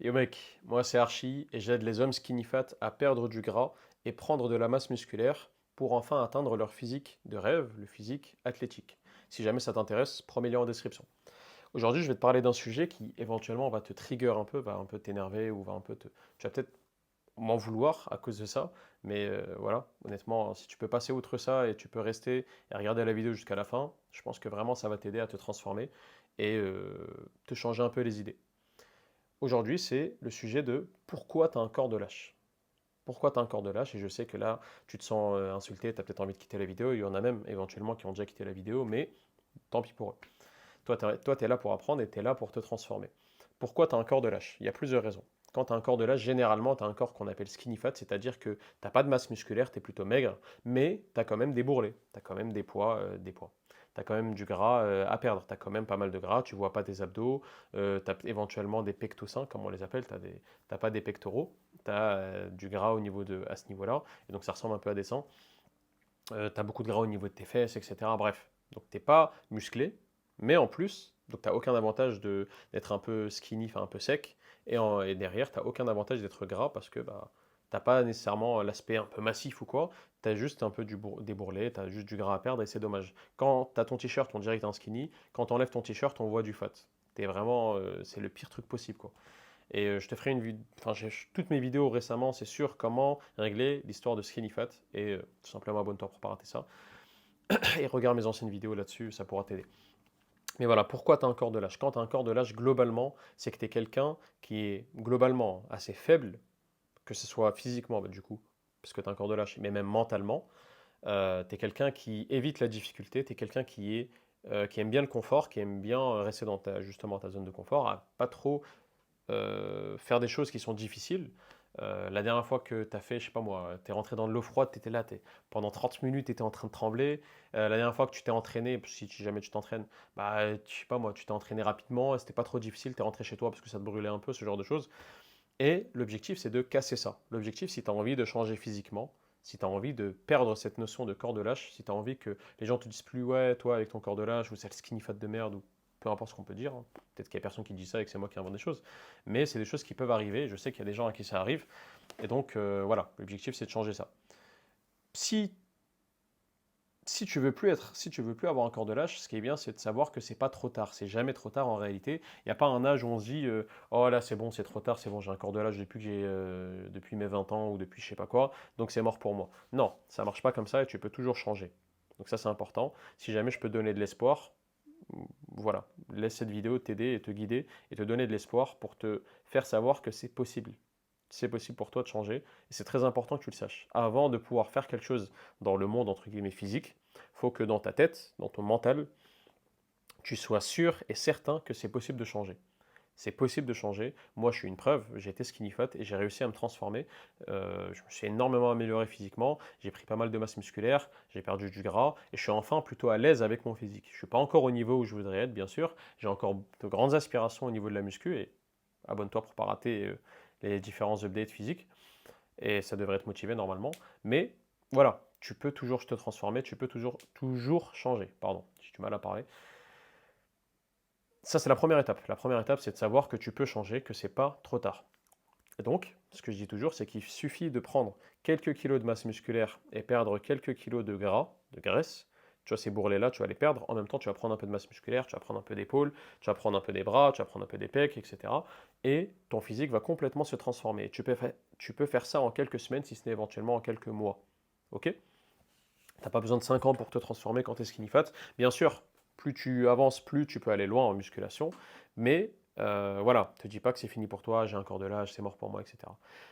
Yo mec, moi c'est Archie et j'aide les hommes skinny fat à perdre du gras et prendre de la masse musculaire pour enfin atteindre leur physique de rêve, le physique athlétique. Si jamais ça t'intéresse, prends mes liens en description. Aujourd'hui, je vais te parler d'un sujet qui éventuellement va te trigger un peu, va un peu t'énerver ou va un peu te... Tu vas peut-être m'en vouloir à cause de ça, mais voilà, honnêtement, si tu peux passer outre ça et tu peux rester et regarder la vidéo jusqu'à la fin, je pense que vraiment ça va t'aider à te transformer et te changer un peu les idées. Aujourd'hui, c'est le sujet de pourquoi tu as un corps de lâche. Pourquoi tu as un corps de lâche? Et je sais que là, tu te sens insulté, tu as peut-être envie de quitter la vidéo. Il y en a même éventuellement qui ont déjà quitté la vidéo, mais tant pis pour eux. Toi, tu es là pour apprendre et tu es là pour te transformer. Pourquoi tu as un corps de lâche? Il y a plusieurs raisons. Quand tu as un corps de lâche, généralement, tu as un corps qu'on appelle skinny fat, c'est-à-dire que tu n'as pas de masse musculaire, tu es plutôt maigre, mais tu as quand même des bourrelets, tu as quand même des poids. Tu as quand même du gras à perdre, tu as quand même pas mal de gras, tu vois pas tes abdos, tu as éventuellement des pectos sains, comme on les appelle, tu n'as pas des pectoraux, tu as du gras à ce niveau-là, et donc ça ressemble un peu à des seins. Tu as beaucoup de gras au niveau de tes fesses, etc. Bref, donc t'es pas musclé, mais en plus, donc t'as aucun avantage d'être un peu skinny, enfin un peu sec, et derrière, t'as aucun avantage d'être gras parce que bah, t'as pas nécessairement l'aspect un peu massif ou quoi, t'as juste un peu des bourrelets, t'as juste du gras à perdre et c'est dommage. Quand t'as ton t-shirt, on dirait que t'es un skinny, quand t'enlèves ton t-shirt, on voit du fat. T'es vraiment, c'est le pire truc possible quoi. Et je te ferai une vidéo, enfin toutes mes vidéos récemment, c'est sur comment régler l'histoire de skinny fat et tout simplement abonne-toi pour pas rater ça. Et regarde mes anciennes vidéos là-dessus, ça pourra t'aider. Mais voilà, pourquoi tu as un corps de lâche? Quand tu as un corps de lâche, globalement, c'est que tu es quelqu'un qui est globalement assez faible, que ce soit physiquement, bah, du coup, parce que tu as un corps de lâche, mais même mentalement. Tu es quelqu'un qui évite la difficulté, tu es quelqu'un qui aime bien le confort, qui aime bien rester dans justement ta zone de confort, à pas trop faire des choses qui sont difficiles. La dernière fois que tu as fait, je sais pas moi, tu es rentré dans de l'eau froide, tu étais là, pendant 30 minutes, tu étais en train de trembler. La dernière fois que tu t'es entraîné, si jamais tu t'entraînes, bah, je sais pas moi, tu t'es entraîné rapidement, c'était pas trop difficile, tu es rentré chez toi parce que ça te brûlait un peu, ce genre de choses. Et l'objectif, c'est de casser ça. L'objectif, si tu as envie de changer physiquement, si tu as envie de perdre cette notion de corps de lâche, si tu as envie que les gens te disent plus, ouais, toi avec ton corps de lâche, ou c'est le skinny fat de merde, ou peu importe ce qu'on peut dire, hein. Peut-être qu'il y a personne qui dit ça et que c'est moi qui invente des choses, mais c'est des choses qui peuvent arriver. Je sais qu'il y a des gens à qui ça arrive, et donc voilà, l'objectif, c'est de changer ça. Si si tu veux plus avoir un corps de lâche, ce qui est bien, c'est de savoir que c'est pas trop tard. C'est jamais trop tard en réalité. Il n'y a pas un âge où on se dit oh là c'est bon, c'est trop tard, c'est bon, j'ai un corps de lâche depuis mes 20 ans ou depuis je sais pas quoi, donc c'est mort pour moi. Non, ça marche pas comme ça et tu peux toujours changer. Donc ça c'est important. Si jamais je peux te donner de l'espoir, voilà, laisse cette vidéo t'aider et te guider et te donner de l'espoir pour te faire savoir que c'est possible. C'est possible pour toi de changer et c'est très important que tu le saches. Avant de pouvoir faire quelque chose dans le monde entre guillemets physique, il faut que dans ta tête, dans ton mental, tu sois sûr et certain que c'est possible de changer. C'est possible de changer. Moi, je suis une preuve. J'ai été skinny fat et j'ai réussi à me transformer. Je me suis énormément amélioré physiquement. J'ai pris pas mal de masse musculaire. J'ai perdu du gras et je suis enfin plutôt à l'aise avec mon physique. Je suis pas encore au niveau où je voudrais être, bien sûr. J'ai encore de grandes aspirations au niveau de la muscu et abonne-toi pour pas rater les différents updates physiques et ça devrait être motivé normalement. Mais voilà, tu peux toujours te transformer, tu peux toujours changer. Pardon, j'ai du mal à parler. Ça, c'est la première étape. La première étape, c'est de savoir que tu peux changer, que c'est pas trop tard. Et donc, ce que je dis toujours, c'est qu'il suffit de prendre quelques kilos de masse musculaire et perdre quelques kilos de gras, de graisse. Tu vois, ces bourrelets-là, tu vas les perdre. En même temps, tu vas prendre un peu de masse musculaire, tu vas prendre un peu d'épaule, tu vas prendre un peu des bras, tu vas prendre un peu des pecs, etc. Et ton physique va complètement se transformer. Tu peux faire ça en quelques semaines, si ce n'est éventuellement en quelques mois. Ok? T'as pas besoin de 5 ans pour te transformer quand tu es skinny fat. Bien sûr, plus tu avances, plus tu peux aller loin en musculation. Mais voilà, te dis pas que c'est fini pour toi, j'ai un corps de lâche, c'est mort pour moi, etc.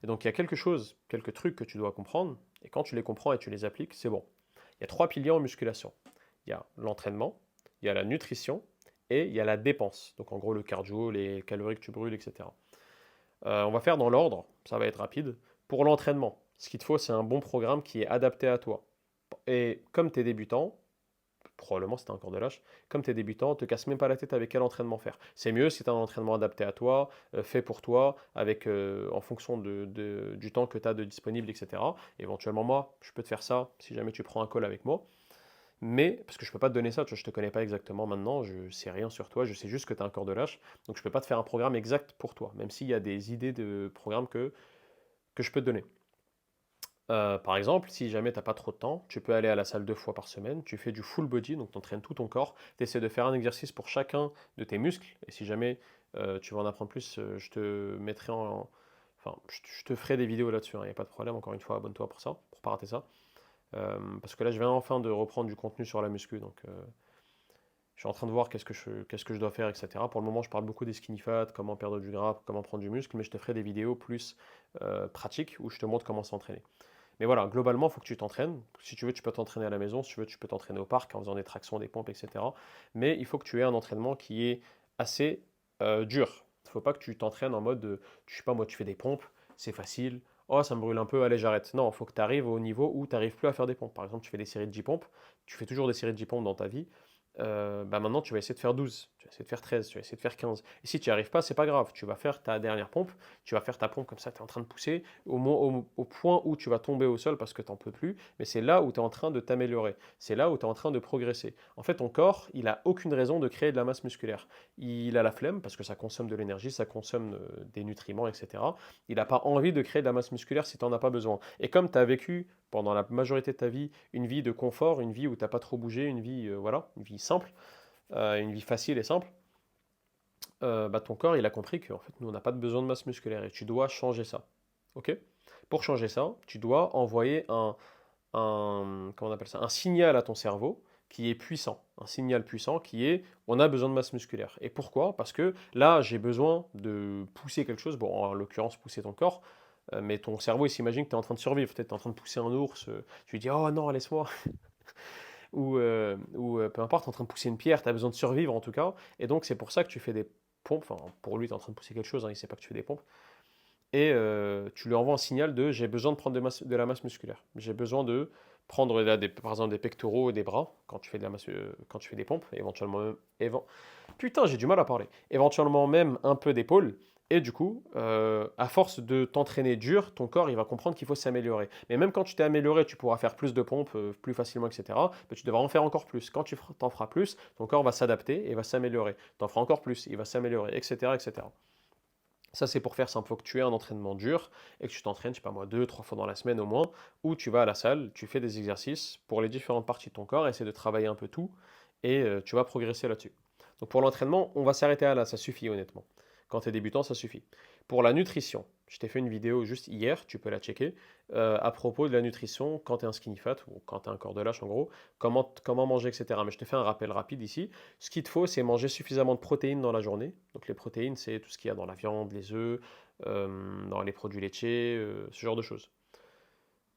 Et donc il y a quelque chose, quelques trucs que tu dois comprendre. Et quand tu les comprends et tu les appliques, c'est bon. Il y a trois piliers en musculation. Il y a l'entraînement, il y a la nutrition et il y a la dépense. Donc en gros le cardio, les calories que tu brûles, etc. On va faire dans l'ordre, ça va être rapide. Pour l'entraînement, ce qu'il te faut, c'est un bon programme qui est adapté à toi. Et comme tu es débutant, probablement si tu as un corps de lâche, comme tu es débutant, te casse même pas la tête avec quel entraînement faire. C'est mieux si tu as un entraînement adapté à toi, fait pour toi, en fonction du temps que tu as de disponible, etc. Éventuellement, moi, je peux te faire ça si jamais tu prends un call avec moi. Mais, parce que je peux pas te donner ça, tu vois, je te connais pas exactement maintenant, je sais rien sur toi, je sais juste que tu as un corps de lâche, donc je peux pas te faire un programme exact pour toi, même s'il y a des idées de programmes que je peux te donner. Par exemple, si jamais tu pas trop de temps, tu peux aller à la salle 2 fois par semaine, tu fais du full body, donc tu entraînes tout ton corps, tu essaies de faire un exercice pour chacun de tes muscles, et si jamais tu veux en apprendre plus, je te mettrai enfin, je te ferai des vidéos là-dessus, il n'y a pas de problème, encore une fois, abonne-toi pour ça, pour pas rater ça. Parce que là, je viens enfin de reprendre du contenu sur la muscu, donc je suis en train de voir qu'est-ce que je dois faire, etc. Pour le moment, je parle beaucoup des skinny fat, comment perdre du gras, comment prendre du muscle, mais je te ferai des vidéos plus pratiques où je te montre comment s'entraîner. Mais voilà, globalement, il faut que tu t'entraînes. Si tu veux, tu peux t'entraîner à la maison. Si tu veux, tu peux t'entraîner au parc en faisant des tractions, des pompes, etc. Mais il faut que tu aies un entraînement qui est assez dur. Il ne faut pas que tu t'entraînes en mode, je sais pas moi, tu fais des pompes, c'est facile. Oh, ça me brûle un peu, allez, j'arrête. Non, il faut que tu arrives au niveau où tu n'arrives plus à faire des pompes. Par exemple, tu fais des séries de 10 pompes, tu fais toujours des séries de 10 pompes dans ta vie. Bah maintenant, tu vas essayer de faire 12, tu vas essayer de faire 13, tu vas essayer de faire 15. Et si tu n'y arrives pas, c'est pas grave. Tu vas faire ta dernière pompe, tu vas faire ta pompe comme ça, tu es en train de pousser au point où tu vas tomber au sol parce que tu n'en peux plus. Mais c'est là où tu es en train de t'améliorer. C'est là où tu es en train de progresser. En fait, ton corps, il n'a aucune raison de créer de la masse musculaire. Il a la flemme parce que ça consomme de l'énergie, ça consomme des nutriments, etc. Il n'a pas envie de créer de la masse musculaire si tu n'en as pas besoin. Et comme tu as vécu pendant la majorité de ta vie une vie de confort, une vie où tu n'as pas trop bougé, une vie, voilà, une vie simple, une vie facile et simple, bah, ton corps il a compris qu'en fait nous on n'a pas besoin de masse musculaire et tu dois changer ça. Ok. Pour changer ça, tu dois envoyer comment on appelle ça, un signal à ton cerveau qui est puissant, un signal puissant qui est on a besoin de masse musculaire. Et pourquoi? Parce que là j'ai besoin de pousser quelque chose, bon en l'occurrence pousser ton corps, mais ton cerveau il s'imagine que tu es en train de survivre, peut-être tu es en train de pousser un ours, tu lui dis oh non laisse-moi, ou peu importe, tu es en train de pousser une pierre, tu as besoin de survivre en tout cas, et donc c'est pour ça que tu fais des pompes, enfin pour lui tu es en train de pousser quelque chose, hein, il ne sait pas que tu fais des pompes, et tu lui envoies un signal de j'ai besoin de prendre de la masse musculaire, j'ai besoin de prendre là, par exemple des pectoraux et des bras quand tu fais, quand tu fais des pompes, éventuellement même, putain j'ai du mal à parler, éventuellement même un peu d'épaule, et du coup, à force de t'entraîner dur, ton corps il va comprendre qu'il faut s'améliorer. Mais même quand tu t'es amélioré, tu pourras faire plus de pompes plus facilement, etc. Mais tu devras en faire encore plus. Quand tu t'en feras plus, ton corps va s'adapter et va s'améliorer. Tu en feras encore plus, il va s'améliorer, etc., etc. Ça, c'est pour faire simple. Il faut que tu aies un entraînement dur et que tu t'entraînes, je sais pas moi, 2, 3 fois dans la semaine au moins, où tu vas à la salle, tu fais des exercices pour les différentes parties de ton corps, essaie de travailler un peu tout et tu vas progresser là-dessus. Donc pour l'entraînement, on va s'arrêter là, ça suffit honnêtement. Quand tu es débutant, ça suffit. Pour la nutrition, je t'ai fait une vidéo juste hier, tu peux la checker, à propos de la nutrition quand tu es un skinny fat ou quand tu es un corps de lâche en gros, comment manger, etc. Mais je te fais un rappel rapide ici. Ce qu'il te faut, c'est manger suffisamment de protéines dans la journée. Donc les protéines, c'est tout ce qu'il y a dans la viande, les œufs, dans les produits laitiers, ce genre de choses.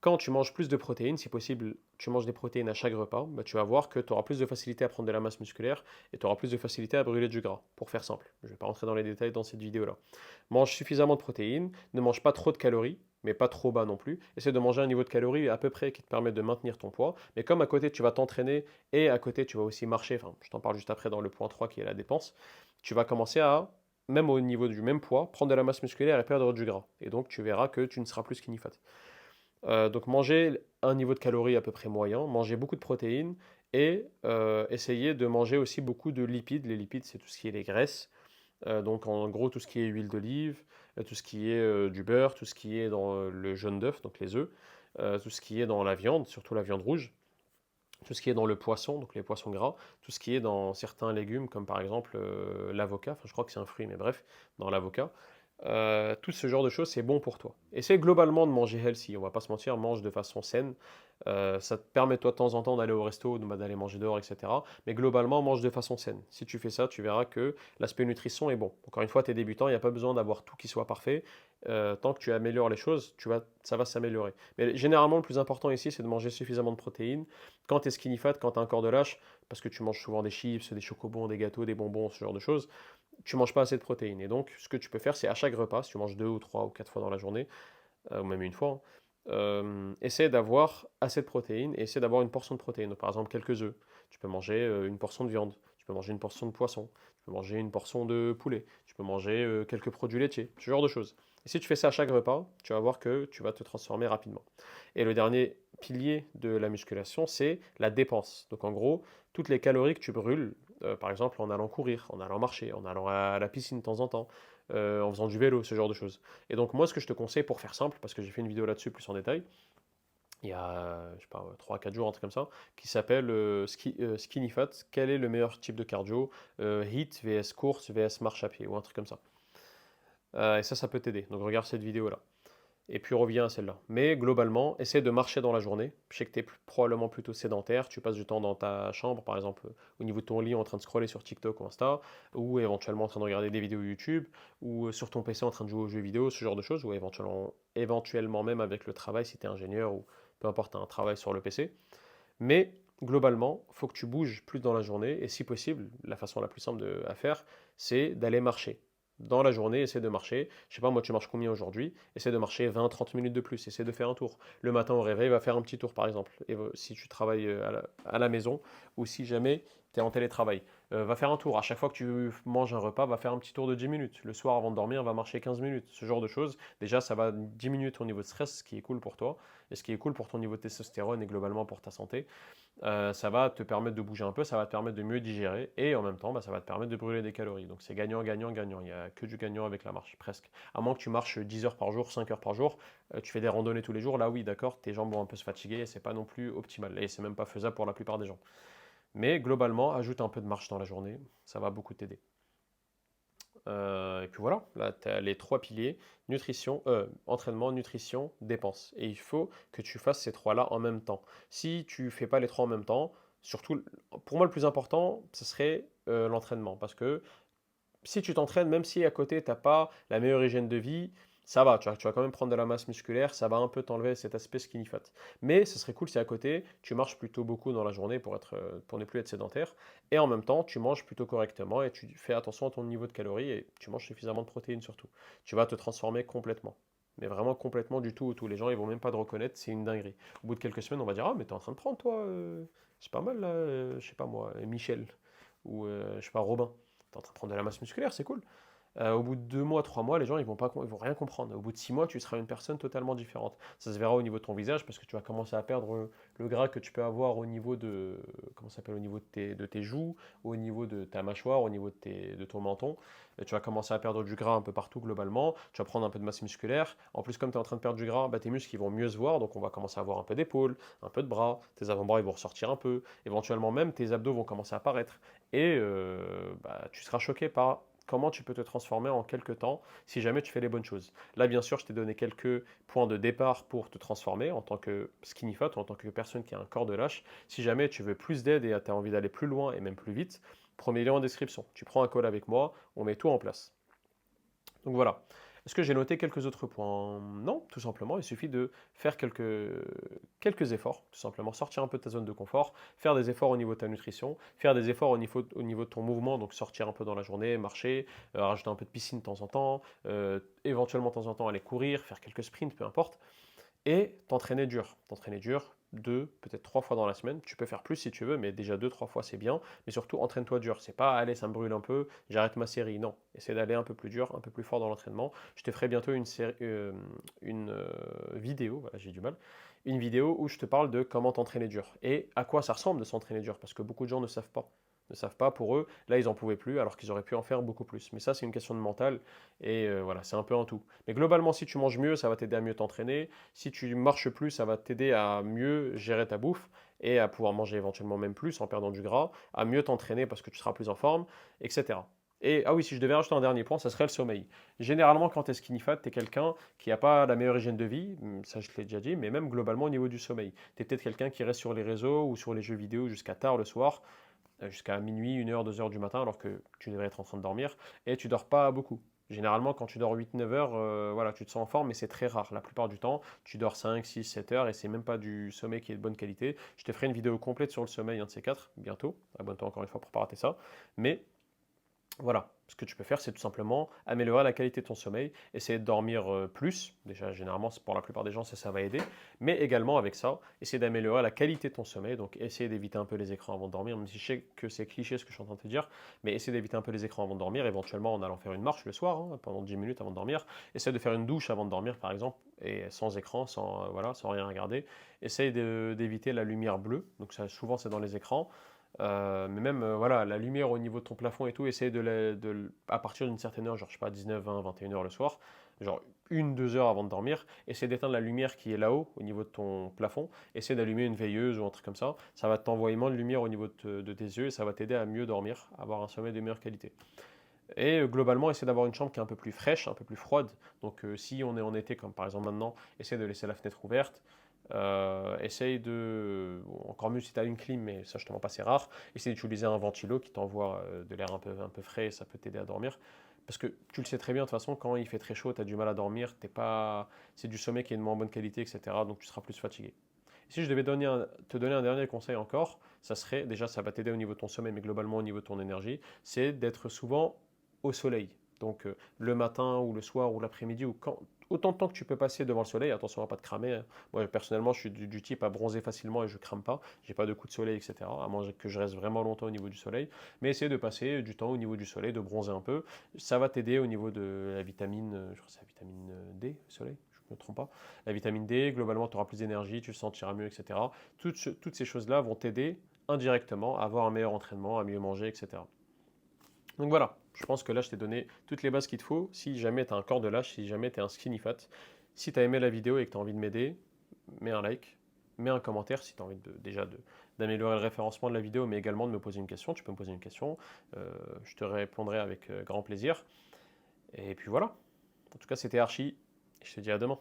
Quand tu manges plus de protéines, si possible, tu manges des protéines à chaque repas, bah, tu vas voir que tu auras plus de facilité à prendre de la masse musculaire et tu auras plus de facilité à brûler du gras, pour faire simple. Je ne vais pas rentrer dans les détails dans cette vidéo-là. Mange suffisamment de protéines, ne mange pas trop de calories, mais pas trop bas non plus. Essaie de manger un niveau de calories à peu près qui te permet de maintenir ton poids. Mais comme à côté tu vas t'entraîner et à côté tu vas aussi marcher, enfin je t'en parle juste après dans le point 3 qui est la dépense, tu vas commencer à, même au niveau du même poids, prendre de la masse musculaire et perdre du gras. Et donc tu verras que tu ne seras plus skinny fat. Donc manger un niveau de calories à peu près moyen, manger beaucoup de protéines et essayer de manger aussi beaucoup de lipides. Les lipides, c'est tout ce qui est les graisses. Donc en gros, tout ce qui est huile d'olive, tout ce qui est du beurre, tout ce qui est dans le jaune d'œuf, donc les œufs, tout ce qui est dans la viande, surtout la viande rouge, tout ce qui est dans le poisson, donc les poissons gras, tout ce qui est dans certains légumes, comme par exemple l'avocat, enfin je crois que c'est un fruit, mais bref, dans l'avocat. Tout ce genre de choses, c'est bon pour toi. Essaie globalement de manger healthy, on va pas se mentir, mange de façon saine. Ça te permet toi de temps en temps d'aller au resto, d'aller manger dehors, etc. Mais globalement, mange de façon saine. Si tu fais ça, tu verras que l'aspect nutrition est bon. Encore une fois, tu es débutant, il n'y a pas besoin d'avoir tout qui soit parfait. Tant que tu améliores les choses, ça va s'améliorer. Mais généralement, le plus important ici, c'est de manger suffisamment de protéines. Quand tu es skinny fat, quand tu as un corps de lâche, parce que tu manges souvent des chips, des chocobons, des gâteaux, des bonbons, ce genre de choses, tu manges pas assez de protéines. Et donc, ce que tu peux faire, c'est à chaque repas, si tu manges 2 ou 3 ou 4 fois dans la journée, ou même une fois, hein, essaie d'avoir assez de protéines et essaie d'avoir une portion de protéines. Donc, par exemple, quelques œufs. Tu peux manger une portion de viande. Tu peux manger une portion de poisson. Tu peux manger une portion de poulet. Tu peux manger quelques produits laitiers, ce genre de choses. Et si tu fais ça à chaque repas, tu vas voir que tu vas te transformer rapidement. Et le dernier pilier de la musculation, c'est la dépense. Donc en gros, toutes les calories que tu brûles, par exemple en allant courir, en allant marcher, en allant à la piscine de temps en temps, en faisant du vélo, ce genre de choses. Et donc moi, ce que je te conseille pour faire simple, parce que j'ai fait une vidéo là-dessus plus en détail, il y a, je sais pas, 3-4 jours, un truc comme ça, qui s'appelle Skinny Fat, quel est le meilleur type de cardio, HIIT, VS course, VS marche à pied, ou un truc comme ça. Et ça peut t'aider. Donc regarde cette vidéo-là. Et puis reviens à celle-là. Mais globalement, essaie de marcher dans la journée. Je sais que tu es probablement plutôt sédentaire. Tu passes du temps dans ta chambre, par exemple, au niveau de ton lit, en train de scroller sur TikTok ou Insta, ou éventuellement en train de regarder des vidéos YouTube, ou sur ton PC en train de jouer aux jeux vidéo, ce genre de choses, ou éventuellement même avec le travail si tu es ingénieur ou peu importe, tu as un travail sur le PC. Mais globalement, il faut que tu bouges plus dans la journée. Et si possible, la façon la plus simple à faire, c'est d'aller marcher. Dans la journée, essaie de marcher. Je sais pas, moi, tu marches combien aujourd'hui? Essaie de marcher 20-30 minutes de plus. Essaie de faire un tour. Le matin au réveil, va faire un petit tour, par exemple. Et si tu travailles à la maison ou si jamais tu es en télétravail, va faire un tour. À chaque fois que tu manges un repas, va faire un petit tour de 10 minutes. Le soir, avant de dormir, va marcher 15 minutes. Ce genre de choses. Déjà, ça va diminuer ton niveau de stress, ce qui est cool pour toi et ce qui est cool pour ton niveau de testostérone et globalement pour ta santé. Ça va te permettre de bouger un peu, ça va te permettre de mieux digérer et en même temps, bah, ça va te permettre de brûler des calories. Donc c'est gagnant, gagnant, gagnant. Il n'y a que du gagnant avec la marche, presque. À moins que tu marches 10 heures par jour, 5 heures par jour, tu fais des randonnées tous les jours, là oui, d'accord, tes jambes vont un peu se fatiguer et c'est pas non plus optimal. Et c'est même pas faisable pour la plupart des gens. Mais globalement, ajoute un peu de marche dans la journée, ça va beaucoup t'aider. Et puis voilà, là tu as les trois piliers, entraînement, nutrition, dépenses. Et il faut que tu fasses ces trois-là en même temps. Si tu fais pas les trois en même temps, surtout, pour moi le plus important, ce serait l'entraînement. Parce que si tu t'entraînes, même si à côté, tu n'as pas la meilleure hygiène de vie, ça va, tu vas quand même prendre de la masse musculaire, ça va un peu t'enlever cet aspect skinny fat. Mais ce serait cool si à côté, tu marches plutôt beaucoup dans la journée pour ne plus être sédentaire, et en même temps, tu manges plutôt correctement et tu fais attention à ton niveau de calories et tu manges suffisamment de protéines surtout. Tu vas te transformer complètement. Mais vraiment complètement du tout au tout. Les gens, ils vont même pas te reconnaître, c'est une dinguerie. Au bout de quelques semaines, on va dire, ah, mais t'es en train de prendre, toi, c'est pas mal là, je sais pas moi, Michel, ou je sais pas, Robin. T'es en train de prendre de la masse musculaire, c'est cool. Au bout de 2 mois, 3 mois, les gens ils vont rien comprendre. Au bout de 6 mois, tu seras une personne totalement différente. Ça se verra au niveau de ton visage parce que tu vas commencer à perdre le gras que tu peux avoir au niveau de comment ça s'appelle, au niveau de tes joues, au niveau de ta mâchoire, au niveau de ton menton. Tu vas commencer à perdre du gras un peu partout globalement. Tu vas prendre un peu de masse musculaire. En plus, comme tu es en train de perdre du gras, bah, tes muscles ils vont mieux se voir. Donc on va commencer à avoir un peu d'épaules, un peu de bras. Tes avant-bras ils vont ressortir un peu. Éventuellement même tes abdos vont commencer à apparaître. Et bah, tu seras choqué par comment tu peux te transformer en quelques temps si jamais tu fais les bonnes choses. Là, bien sûr, je t'ai donné quelques points de départ pour te transformer en tant que skinny fat, en tant que personne qui a un corps de lâche. Si jamais tu veux plus d'aide et tu as envie d'aller plus loin et même plus vite, premier lien en description. Tu prends un call avec moi, on met tout en place. Donc voilà. Est-ce que j'ai noté quelques autres points? Non, tout simplement, il suffit de faire quelques efforts, tout simplement sortir un peu de ta zone de confort, faire des efforts au niveau de ta nutrition, faire des efforts au niveau de ton mouvement, donc sortir un peu dans la journée, marcher, rajouter un peu de piscine de temps en temps, éventuellement de temps en temps aller courir, faire quelques sprints, peu importe, et t'entraîner dur. T'entraîner dur 2, peut-être 3 fois dans la semaine. Tu peux faire plus si tu veux, mais déjà 2-3 fois c'est bien. Mais surtout, entraîne-toi dur. C'est pas, allez, ça me brûle un peu, j'arrête ma série. Non, essaie d'aller un peu plus dur, un peu plus fort dans l'entraînement. Je te ferai bientôt une vidéo, voilà, j'ai du mal, une vidéo où je te parle de comment t'entraîner dur et à quoi ça ressemble de s'entraîner dur, parce que beaucoup de gens ne savent pas. Ne savent pas pour eux, là ils en pouvaient plus alors qu'ils auraient pu en faire beaucoup plus. Mais ça c'est une question de mental et voilà, c'est un peu en tout. Mais globalement si tu manges mieux, ça va t'aider à mieux t'entraîner. Si tu marches plus, ça va t'aider à mieux gérer ta bouffe et à pouvoir manger éventuellement même plus en perdant du gras, à mieux t'entraîner parce que tu seras plus en forme, etc. Et ah oui, si je devais rajouter un dernier point, ça serait le sommeil. Généralement, quand tu es skinny fat, tu es quelqu'un qui n'a pas la meilleure hygiène de vie, ça je te l'ai déjà dit, mais même globalement au niveau du sommeil. Tu es peut-être quelqu'un qui reste sur les réseaux ou sur les jeux vidéo jusqu'à tard le soir, jusqu'à minuit, 1 heure, 2 heures du matin, alors que tu devrais être en train de dormir, et tu dors pas beaucoup. Généralement, quand tu dors 8-9 heures, voilà, tu te sens en forme, mais c'est très rare. La plupart du temps, tu dors 5, 6, 7 heures et c'est même pas du sommeil qui est de bonne qualité. Je te ferai une vidéo complète sur le sommeil, un de ces quatre, bientôt. Abonne-toi encore une fois pour pas rater ça. Mais Voilà, ce que tu peux faire, c'est tout simplement améliorer la qualité de ton sommeil, essayer de dormir plus. Déjà, généralement, pour la plupart des gens, ça va aider. Mais également, avec ça, essayer d'améliorer la qualité de ton sommeil. Donc, essayer d'éviter un peu les écrans avant de dormir, même si je sais que c'est cliché ce que je suis en train de te dire. Mais essayer d'éviter un peu les écrans avant de dormir, éventuellement en allant faire une marche le soir, hein, pendant 10 minutes avant de dormir. Essaye de faire une douche avant de dormir, par exemple, et sans écran, voilà, sans rien regarder. Essaye d'éviter la lumière bleue. Donc, ça, souvent, c'est dans les écrans. Mais même voilà, la lumière au niveau de ton plafond et tout, essaye à partir d'une certaine heure, genre je sais pas, 19, 20, 21 heures le soir, genre 1, 2 heures avant de dormir, essaie d'éteindre la lumière qui est là-haut au niveau de ton plafond, essaie d'allumer une veilleuse ou un truc comme ça va t'envoyer moins de lumière au niveau de tes yeux et ça va t'aider à mieux dormir, à avoir un sommeil de meilleure qualité. Et globalement, essaie d'avoir une chambre qui est un peu plus fraîche, un peu plus froide. Donc si on est en été, comme par exemple maintenant, essaie de laisser la fenêtre ouverte. Essaye de, bon, encore mieux si tu as une clim, mais ça je te mens pas, c'est rare. Essaye d'utiliser un ventilo qui t'envoie de l'air un peu frais et ça peut t'aider à dormir. Parce que tu le sais très bien, de toute façon, quand il fait très chaud, tu as du mal à dormir, c'est du sommeil qui est de moins bonne qualité, etc. Donc tu seras plus fatigué. Si je devais te donner un dernier conseil encore, ça serait, déjà ça va t'aider au niveau de ton sommeil, mais globalement au niveau de ton énergie, c'est d'être souvent au soleil. Donc le matin ou le soir ou l'après-midi ou autant de temps que tu peux passer devant le soleil, attention à pas te cramer, hein. Moi personnellement je suis du type à bronzer facilement et je crame pas, j'ai pas de coups de soleil, etc. À moins que je reste vraiment longtemps au niveau du soleil, mais essayer de passer du temps au niveau du soleil, de bronzer un peu, ça va t'aider au niveau de la vitamine, je crois que c'est la vitamine D, le soleil, je ne me trompe pas. La vitamine D, globalement tu auras plus d'énergie, tu te sentiras mieux, etc. Toutes ces choses-là vont t'aider indirectement à avoir un meilleur entraînement, à mieux manger, etc. Donc voilà, je pense que là je t'ai donné toutes les bases qu'il te faut. Si jamais tu as un corps de lâche, si jamais tu es un skinny fat, si tu as aimé la vidéo et que tu as envie de m'aider, mets un like, mets un commentaire si tu as envie d'améliorer le référencement de la vidéo, mais également de me poser une question. Tu peux me poser une question, je te répondrai avec grand plaisir. Et puis voilà, en tout cas c'était Archie, et je te dis à demain.